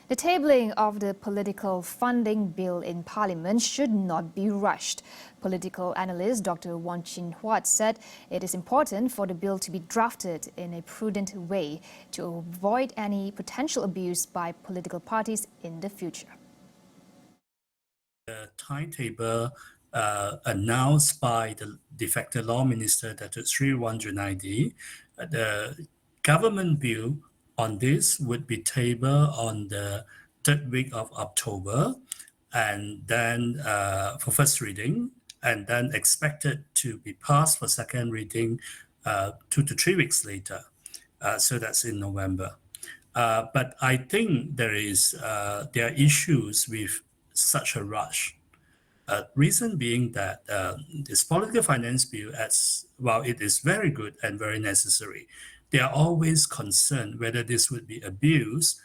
The tabling of the political funding bill in Parliament should not be rushed. Political analyst Dr. Wong Chin Huat said it is important for the bill to be drafted in a prudent way to avoid any potential abuse by political parties in the future. The timetable announced by the de facto law minister, Datuk Sri Wong Junaidi, the government bill on this would be tabled on the third week of October, and then for first reading, and then expected to be passed for second reading 2 to 3 weeks later. So that's in November. But I think there are issues with such a rush. Reason being that this political finance bill, while it is very good and very necessary, they are always concerned whether this would be abused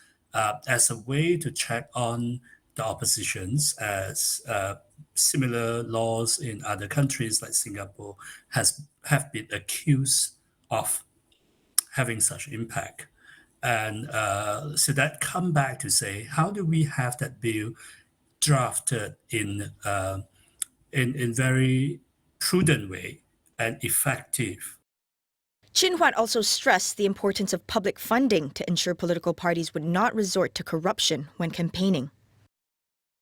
as a way to check on the oppositions, as similar laws in other countries like Singapore have been accused of having such impact. And so that come back to say, how do we have that bill drafted in very prudent way and effective? Chin Huat also stressed the importance of public funding to ensure political parties would not resort to corruption when campaigning.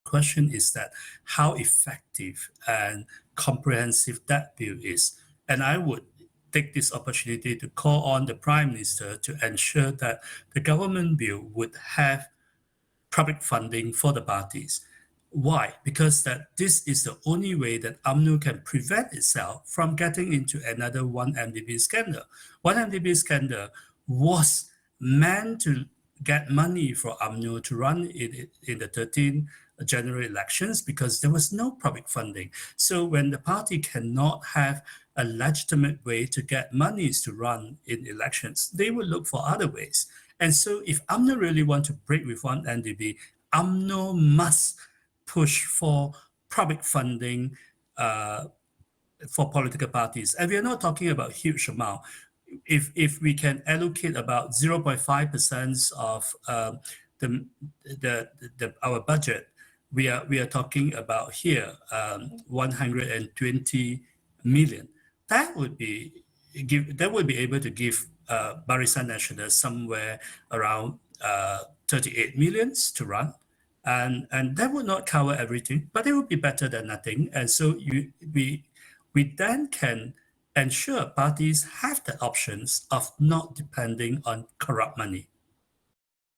The question is that how effective and comprehensive that bill is. And I would take this opportunity to call on the Prime Minister to ensure that the government bill would have public funding for the parties. Why? Because this is the only way that UMNO can prevent itself from getting into another 1MDB scandal. 1MDB scandal was meant to get money for UMNO to run in the 13th general elections because there was no public funding. So when the party cannot have a legitimate way to get monies to run in elections, they will look for other ways. And so if UMNO really want to break with 1MDB, UMNO must push for public funding for political parties. And we are not talking about huge amount. If we can allocate about 0.5% of our budget, we are talking about here 120 million. That would be able to give Barisan Nasional somewhere around 38 millions to run. And that would not cover everything, but it would be better than nothing. And so we then can ensure parties have the options of not depending on corrupt money.